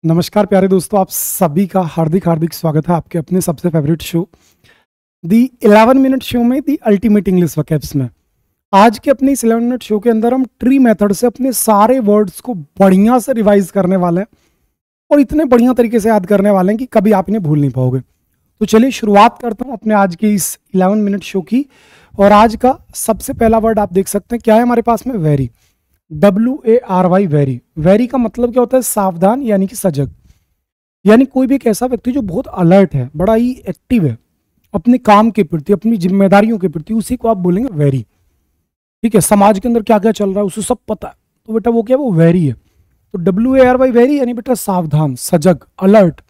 नमस्कार प्यारे दोस्तों, आप सभी का हार्दिक हार्दिक स्वागत है आपके अपने सबसे फेवरेट शो दी 11 मिनट शो में दी अल्टीमेट इंग्लिश वोकैब्स में। आज के अपने इस 11 मिनट शो के अंदर हम ट्री मेथड से अपने सारे वर्ड्स को बढ़िया से रिवाइज करने वाले हैं और इतने बढ़िया तरीके से याद करने वाले हैं कि कभी आप इन्हें भूल नहीं पाओगे। तो चलिए शुरुआत करता हूँ अपने आज की इस 11 मिनट शो की। और आज का सबसे पहला वर्ड आप देख सकते हैं क्या है हमारे पास में, वेरी। WARY, very. वेरी का मतलब क्या होता है? सावधान यानी कि सजग। यानी कोई भी एक ऐसा व्यक्ति जो बहुत अलर्ट है, बड़ा ही एक्टिव है अपने काम के प्रति, अपनी जिम्मेदारियों के प्रति, उसी को आप बोलेंगे वेरी। ठीक है, समाज के अंदर क्या क्या चल रहा है उसे सब पता है, तो बेटा वो क्या है? वो वेरी है। तो WARY वेरी यानी बेटा सावधान, सजग, अलर्ट,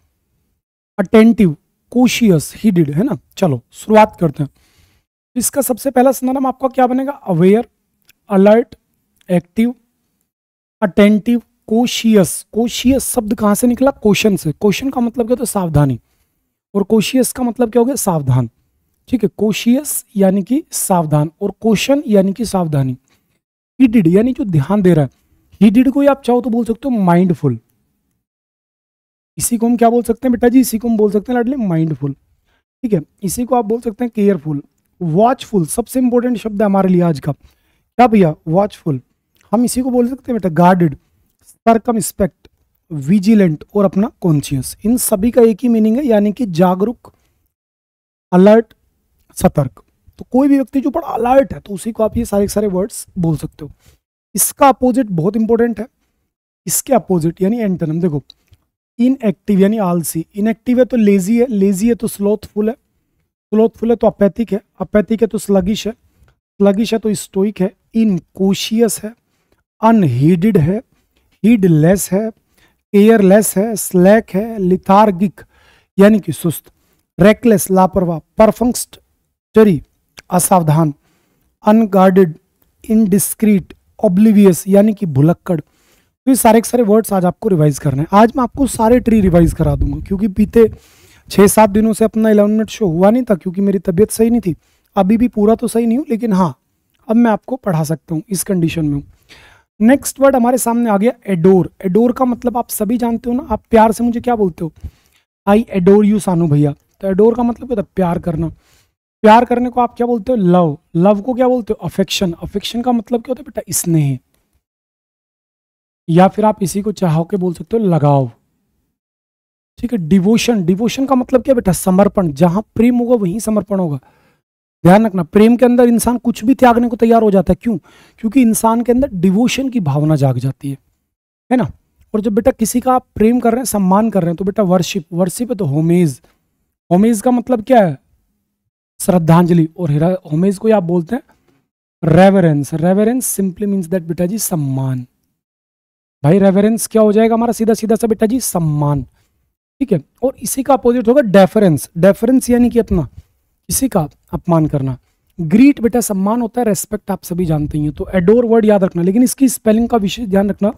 अटेंटिव, कोशियस, हीडेड, है ना। चलो शुरुआत करते हैं। इसका सबसे पहला सिनोनिम आपका क्या बनेगा? Aware, alert, active, attentive, cautious. Cautious शब्द कहां से निकला? क्वेश्चन से। क्वेश्चन का मतलब क्या होता है? सावधानी। और कोशियस का मतलब क्या हो गया? सावधान। ठीक है, कोशियस यानी कि सावधान और क्वेश्चन यानी कि सावधानी। हीडेड यानी जो ध्यान दे रहा है। हीडेड को आप चाहो तो बोल सकते हो माइंडफुल। इसी को हम क्या बोल सकते हैं बेटा जी? इसी को हम बोल सकते हैं लाडले माइंडफुल। ठीक है, इसी को आप बोल सकते हैं केयरफुल। वॉचफुल सबसे इंपॉर्टेंट शब्द है हमारे लिए आज का। क्या भैया? वॉचफुल। हम इसी को बोल सकते हैं बेटा गार्डेड, सर्कमस्पेक्ट, विजिलेंट और अपना कॉन्शियस। इन सभी का एक ही मीनिंग है, यानी कि जागरूक, अलर्ट, सतर्क। तो कोई भी व्यक्ति जो बड़ा अलर्ट है तो उसी को आप ये सारे सारे वर्ड्स बोल सकते हो। इसका अपोजिट बहुत इंपॉर्टेंट है। इसके अपोजिट यानी एंटोनिम देखो, इनएक्टिव यानी आलसी। इनएक्टिव है तो लेजी है, लेजी है तो स्लोथफुल है, स्लोथफुल है तो अपैथिक है, अपैथिक है तो स्लगिश है, स्लगिश है तो स्टोइक है, इनकोशियस है, अनहीडेड है, हीडलेस है, केयरलेस है, स्लैक है, लिथार्गिक यानी कि सुस्त, रेकलेस लापरवाह, परफंक्स्टरी असावधान, अनगार्डेड, इनडिस्क्रीट, ऑब्लिवियस यानी कि भुलक्कड़। तो ये सारे के सारे वर्ड्स आज आपको रिवाइज करने हैं। आज मैं आपको सारे ट्री रिवाइज करा दूंगा, क्योंकि बीते 6-7 दिनों से अपना 11 मिनट शो हुआ नहीं था, क्योंकि मेरी तबीयत सही नहीं थी। अभी भी पूरा तो सही नहीं हूँ, लेकिन हाँ अब मैं आपको पढ़ा सकता हूँ, इस कंडीशन में हूँ। नेक्स्ट वर्ड हमारे सामने आ गया एडोर। एडोर का मतलब आप सभी जानते हो ना। आप प्यार से मुझे क्या बोलते हो? आई एडोर यू सानू भैया। तो एडोर का मतलब क्या होता है? प्यार करना। प्यार करने को आप क्या बोलते हो? लव। लव को क्या बोलते हो? अफेक्शन। अफेक्शन का मतलब क्या होता है बेटा? स्नेह। या फिर आप इसी को चाहो के बोल सकते हो लगाव। ठीक है, डिवोशन। डिवोशन का मतलब क्या बेटा? समर्पण। जहां प्रेम होगा वहीं समर्पण होगा। ध्यान रखना, प्रेम के अंदर इंसान कुछ भी त्यागने को तैयार हो जाता है। क्यों? क्योंकि इंसान के अंदर डिवोशन की भावना जाग जाती है ना। और जब बेटा किसी का आप प्रेम कर रहे हैं, सम्मान कर रहे हैं, तो बेटा वर्शिप। वर्शिप है तो होमेज। होमेज का मतलब क्या है? श्रद्धांजलि। और होमेज को आप बोलते हैं reverence. Reverence simply means that बेटा जी सम्मान। भाई रेवरेंस क्या हो जाएगा हमारा? सीधा सीधा सा बेटा जी सम्मान। ठीक है, और इसी का अपोजिट होगा डेफरेंस। डेफरेंस यानी कि अपना किसी का अपमान करना। ग्रीट बेटा सम्मान होता है, रेस्पेक्ट आप सभी जानते ही हैं। तो एडोर वर्ड याद रखना, लेकिन इसकी स्पेलिंग का विशेष ध्यान रखना।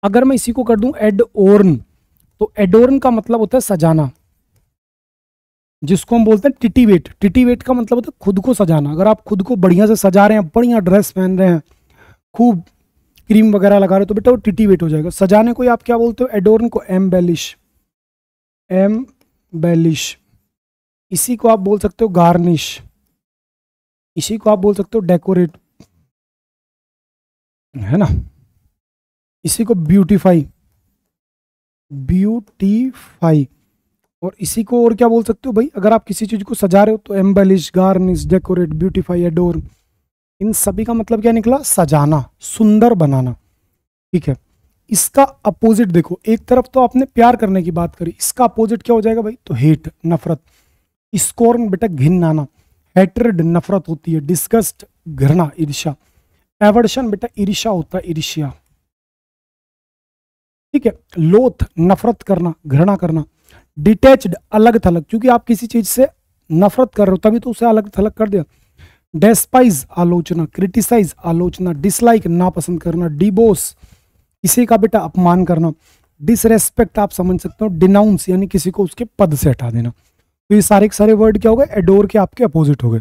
अगर मैं इसी को कर दूं एडोर्न, तो एडोर्न का मतलब होता है सजाना, जिसको हम बोलते हैं टिटीवेट। टिटीवेट का मतलब होता है खुद को सजाना। अगर आप खुद को बढ़िया से सजा रहे हैं, बढ़िया ड्रेस पहन रहे हैं, खूब क्रीम वगैरह लगा रहे हो, तो बेटा वो टिटीवेट हो जाएगा। सजाने को आप क्या बोलते हो? एडोर्न को एम्बेलिश। एम्बेलिश। इसी को आप बोल सकते हो गार्निश। इसी को आप बोल सकते हो डेकोरेट, है ना। इसी को ब्यूटीफाई। ब्यूटीफाई। और इसी को और क्या बोल सकते हो भाई? अगर आप किसी चीज को सजा रहे हो तो embellish, garnish, decorate, beautify, adorn. इन सभी का मतलब क्या निकला? सजाना, सुंदर बनाना। ठीक है, इसका अपोजिट देखो। एक तरफ तो आपने प्यार करने की बात करी, इसका अपोजिट क्या हो जाएगा भाई? तो हेट, नफरत। स्कॉर्न बेटा घिनाना। हेट्रेड नफरत होती है। डिस्गस्ट घृणा, ईर्ष्या। एवर्शन बेटा ईर्ष्या होता है, ईर्ष्या। ठीक है, लोथ नफरत करना, घृणा करना। डिटैच्ड अलग थलग, क्योंकि आप किसी चीज से नफरत कर रहे हो तभी तो उसे अलग थलग कर दिया। डेस्पाइज आलोचना, क्रिटिसाइज आलोचना, डिसलाइक नापसंद करना, डिबोस किसी का बेटा अपमान करना, डिसरेस्पेक्ट आप समझ सकते हो, डिनाउंस यानी किसी को उसके पद से हटा देना। तो ये सारे के सारे वर्ड क्या हो गए? एडोर के आपके अपोजिट हो गए।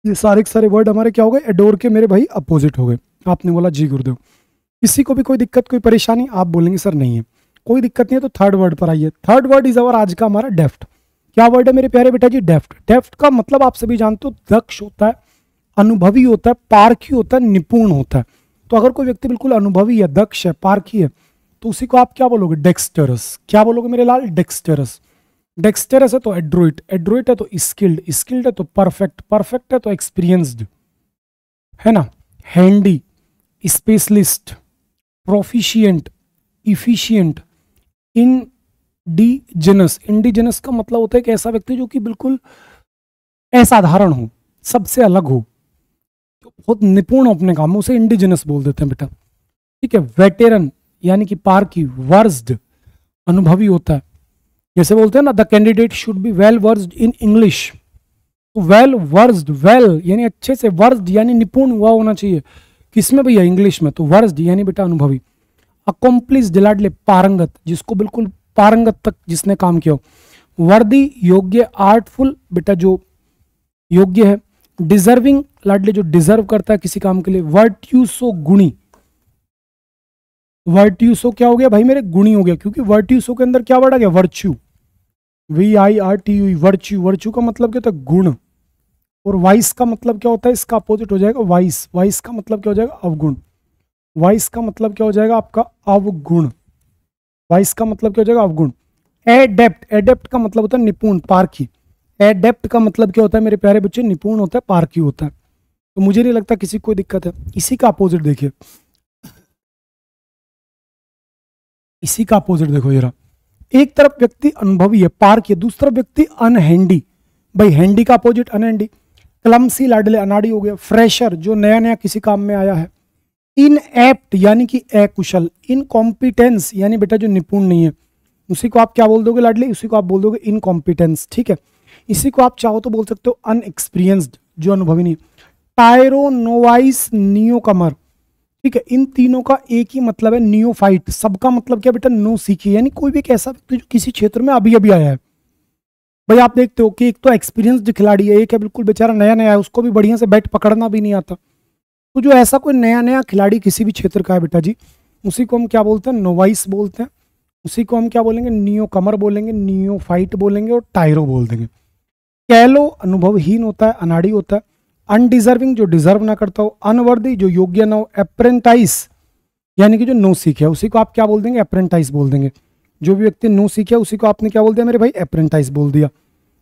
ये सारे के सारे वर्ड हमारे क्या हो गए? एडोर के मेरे भाई अपोजिट हो गए। आपने बोला जी गुरुदेव। किसी को भी कोई दिक्कत, कोई परेशानी, आप बोलेंगे सर नहीं है। कोई दिक्कत नहीं है तो थर्ड वर्ड पर आइए। थर्ड वर्ड इज अवर आज का हमारा डेफ्ट। क्या वर्ड है मेरे प्यारे बेटा जी? डेफ्ट। डेफ्ट का मतलब आप सभी जानते हो दक्ष होता है, अनुभवी होता है, पारखी होता है, निपुण होता है। तो अगर कोई व्यक्ति बिल्कुल अनुभवी है, दक्ष है, पारखी है, तो उसी को आप क्या बोलोगे? डेक्सटरस। क्या बोलोगे मेरे लाल? डेक्सटरस। डेक्सटरस है तो एड्रोइट, एड्रोइट है तो स्किल्ड, स्किल्ड है तो परफेक्ट, परफेक्ट है तो एक्सपीरियंस्ड, है ना। Handy, specialist, proficient, efficient, indigenous. Indigenous का मतलब होता है कि ऐसा व्यक्ति जो कि बिल्कुल असाधारण हो, सबसे अलग हो, बहुत निपुण हो अपने काम में, उसे इंडिजिनस बोल देते हैं बेटा, ठीक है। वेटेरन यानी कि पारखी, वर्स्ड अनुभवी होता है, जैसे बोलते हैं ना the candidate should be well versed in English. तो वेल वर्स्ड, वेल यानी अच्छे से, वर्स्ड यानी निपुण हुआ होना चाहिए, किसमें भैया? इंग्लिश में। तो वर्स्ड यानी बेटा अनुभवी। अकॉम्प्लिस्ड लाडले, पारंगत, जिसको बिल्कुल पारंगत तक जिसने काम किया हो। वर्दी योग्य, आर्टफुल बेटा जो योग्य है। डिजर्विंग लाडले जो डिजर्व करता है किसी काम के लिए। वर्ट्यूसो गुणी, वर्ट्यूसो क्या हो गया भाई मेरे? गुणी हो गया, क्योंकि वर्ट्यूसो के अंदर क्या वर्ड आ गया? Virtue, VIRTU, virtue. वर्च्यू का मतलब क्या होता है? गुण। और वाइस का मतलब क्या होता है? इसका अपोजिट हो जाएगा वाइस। वाइस का मतलब क्या हो जाएगा? अवगुण। वाइस का मतलब क्या हो जाएगा आपका? अवगुण। वाइस का मतलब क्या हो जाएगा? अवगुण। एडेप्ट, एडेप्ट का मतलब होता है निपुण, पारखी। एडेप्ट का मतलब क्या होता है मेरे प्यारे बच्चे? निपुण होता है, पारखी होता है। तो मुझे नहीं लगता किसी को कोई दिक्कत है। इसी का अपोजिट देखिए, इसी का अपोजिट देखो जरा। एक तरफ व्यक्ति अनुभवी है, पारखी है, दूसरा व्यक्ति अनहैंडी। भाई हैंडी का अपोजिट अनहैंडी। क्लमसी लाडले अनाड़ी हो गया। फ्रेशर जो नया नया किसी काम में आया है। इनएप्ट यानी कि अकुशल। इनकॉम्पिटेंस यानी बेटा जो निपुण नहीं है, उसी को आप क्या बोल दोगे लाडले? उसी को आप बोल दोगे इनकॉम्पिटेंस, ठीक है। इसी को आप चाहो तो बोल सकते हो अनएक्सपीरियंस्ड, जो अनुभवी नहीं। टायरो, नोवाइस, नियोकमर, ठीक है। इन तीनों का एक ही मतलब है, नियोफाइट। सबका मतलब क्या बेटा? नो सीखी, यानी कोई भी एक ऐसा व्यक्ति जो किसी क्षेत्र में अभी अभी आया है। भाई आप देखते हो कि एक तो एक्सपीरियंस्ड खिलाड़ी है, एक है बिल्कुल बेचारा नया नया है, उसको भी बढ़िया से बैट पकड़ना भी नहीं आता। तो जो ऐसा कोई नया नया खिलाड़ी किसी भी क्षेत्र का है बेटा जी, उसी को हम क्या बोलते हैं? नोवाइस बोलते हैं। उसी को हम क्या बोलेंगे? नियो कमर बोलेंगे, नियोफाइट बोलेंगे और टायरो बोल देंगे। कैलो अनुभवहीन होता है, अनाड़ी होता है। अनडिजर्विंग जो डिजर्व ना करता हो। अनवर्दी जो योग्य ना हो। अप्रेंटाइस यानी कि जो नो सीखे, उसी को आप क्या बोल देंगे? अप्रेंटाइस बोल देंगे। जो भी व्यक्ति नो सीखे उसी को आपने क्या बोल दिया मेरे भाई? अप्रेंटाइस बोल दिया।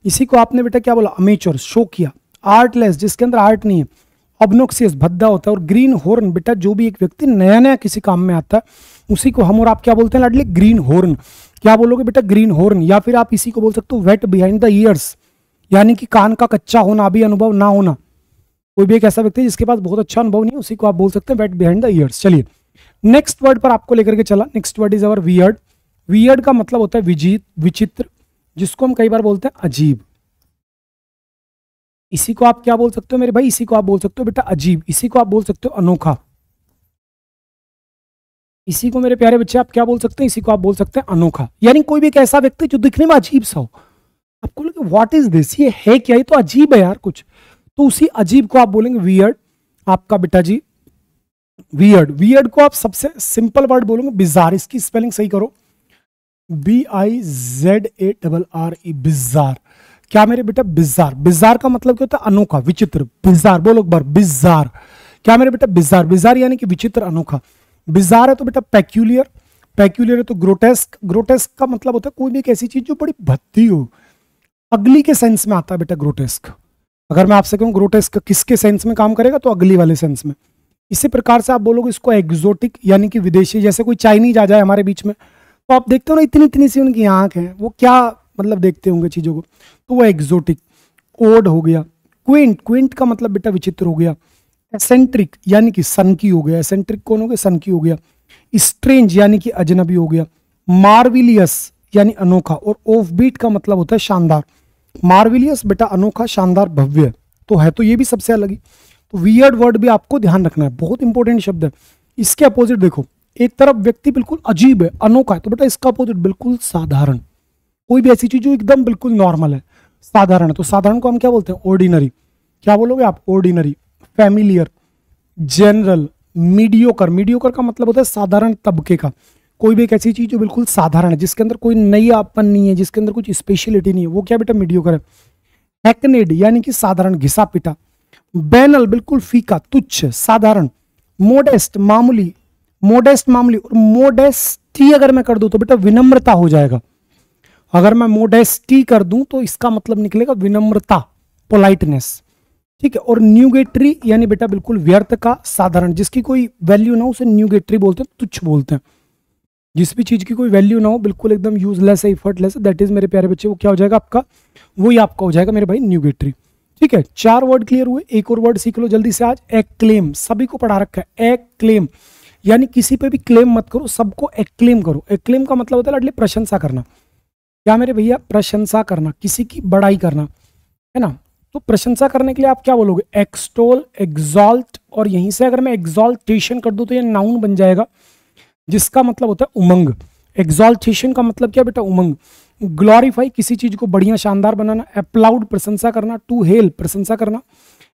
इसी को आपने बेटा क्या बोला? अमेचर, शो किया। आर्टलेस जिसके अंदर आर्ट नहीं है। ऑब्नोक्सियस भद्दा होता है। और ग्रीन हॉर्न बेटा जो भी एक व्यक्ति नया नया किसी काम में आता है, उसी को हम और आप क्या बोलते हैं लाडली? Green horn. क्या बोलोगे बेटा? Green horn. या फिर आप इसी को बोल सकते हो वेट बिहाइंड द ईयर्स, यानी कि कान का कच्चा होना, अभी अनुभव ना होना। कोई भी एक ऐसा व्यक्ति जिसके पास बहुत अच्छा अनुभव नहीं है, उसी को आप बोल सकते हैं वेट बिहाइंड द ईयर्स। चलिए नेक्स्ट वर्ड पर आपको लेकर के चला। Next word is our weird. Weird का मतलब होता है विचित्र, जिसको हम कई बार बोलते हैं अजीब। इसी को आप क्या बोल सकते हो मेरे भाई? इसी को आप बोल सकते हो बेटा अजीब। इसी को आप बोल सकते हो अनोखा। इसी को मेरे प्यारे बच्चे आप क्या बोल सकते हैं? इसी को आप बोल सकते हैं अनोखा। यानी कोई भी एक ऐसा व्यक्ति जो दिखने में अजीब सा हो, आपको लगे व्हाट इज दिस, ये है क्या, ये तो अजीब है यार कुछ, तो उसी अजीब को आप बोलेंगे वियर्ड। आपका बेटा जी वियर्ड। वियर्ड को आप सबसे सिंपल वर्ड बोलोगे बिजार। इसकी स्पेलिंग सही करो, BIZARRE, बिजार। क्या मेरे बेटा? बिजार। बिजार का मतलब क्या होता है? अनोखा, विचित्र। बिजार बोलो एक बार, बिजार। क्या मेरे बेटा? बिजार। बिजार यानी कि विचित्र, अनोखा। बिजार है तो बेटा पैक्यूलियर। पैक्यूलियर है तो ग्रोटेस्क। ग्रोटेस्क का मतलब होता है कोई भी एक ऐसी चीज जो बड़ी भद्दी हो, अगली के सेंस में आता है बेटा ग्रोटेस्क। अगर मैं आपसे कहूँ ग्रोटेस्क किसके सेंस में काम करेगा, तो अगली वाले सेंस में। इसी प्रकार से आप बोलोगे इसको एग्जोटिक, यानी कि विदेशी। जैसे कोई चाइनीज आ जाए हमारे बीच में, तो आप देखते हो ना इतनी इतनी सी उनकी आंख है, वो क्या मतलब देखते होंगे चीजों को, तो वो एग्जोटिक। ओड हो गया। क्विंट, क्विंट का मतलब बेटा विचित्र हो गया। एसेंट्रिक यानी कि सनकी हो गया। एसेंट्रिक कौन हो गया? सनकी हो गया। स्ट्रेंज यानी कि अजनबी हो गया। मार्विलियस यानी अनोखा। और ऑफबीट का मतलब होता है शानदार। मार्विलियस बेटा अनोखा, शानदार, भव्य, तो है तो ये भी सबसे अलग ही। तो वियर्ड वर्ड भी आपको ध्यान रखना है, बहुत इंपॉर्टेंट शब्द है। इसके अपोजिट देखो, एक तरफ व्यक्ति बिल्कुल अजीब है, अनोखा है, तो बेटा इसका अपोजिट बिल्कुल साधारण। कोई भी ऐसी चीज जो एकदम बिल्कुल नॉर्मल है, साधारण है, तो साधारण को हम क्या बोलते हैं? ऑर्डिनरी। क्या बोलोगे आप? Ordinary. Familiar, general, mediocre. Mediocre का मतलब होता है साधारण तबके का। कोई भी एक ऐसी चीज जो बिल्कुल साधारण है, जिसके अंदर कोई नईपन नहीं है, जिसके अंदर कुछ स्पेशलिटी नहीं है, वो क्या बेटा मीडियोकर है। हैकनेड यानी कि साधारण, घिसा पिटा। बैनल बिल्कुल फीका, तुच्छ, साधारण। मोडेस्ट मामूली, मोडेस्ट मामूली। और मोडेस्टी अगर मैं कर दूं तो बेटा विनम्रता हो जाएगा। अगर मैं मोडेस्टी कर दूं तो इसका मतलब निकलेगा विनम्रता, पोलाइटनेस, ठीक है। और न्यूगेटरी यानी बेटा बिल्कुल व्यर्थ का, साधारण, जिसकी कोई वैल्यू ना हो उसे न्यूगेटरी बोलते हैं, तुच्छ बोलते हैं। जिस भी चीज की कोई वैल्यू ना हो, बिल्कुल एकदम यूजलेस है, इफर्टलेस है, दैट इज मेरे प्यारे बच्चे वो क्या हो जाएगा आपका, वही आपका हो जाएगा मेरे भाई न्यूगेटरी, ठीक है। 4 वर्ड क्लियर हुए, एक और वर्ड सीख लो जल्दी से आज, एक्लेम। सभी को पढ़ा रखा है एक्लेम, यानी किसी पे भी क्लेम मत करो, सबको एक्लेम करो। एक्लेम का मतलब होता है लाडली प्रशंसा करना, क्या मेरे भैया, प्रशंसा करना, किसी की बड़ाई करना, है ना। तो प्रशंसा करने के लिए आप क्या बोलोगे, एक्सटोल, एग्जॉल्ट। और यहीं से अगर मैं एग्जॉल्टेशन कर दूं तो ये नाउन बन जाएगा, जिसका मतलब होता है उमंग। एग्जॉल्टेशन का मतलब क्या बेटा, उमंग। ग्लोरीफाई, किसी चीज को बढ़िया शानदार बनाना। अप्लाउड, प्रशंसा करना। टू हेल, प्रशंसा करना।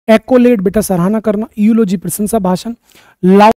एक्कोलेट बेटा सराहना करना। यूलोजी, प्रशंसा भाषण। लाउड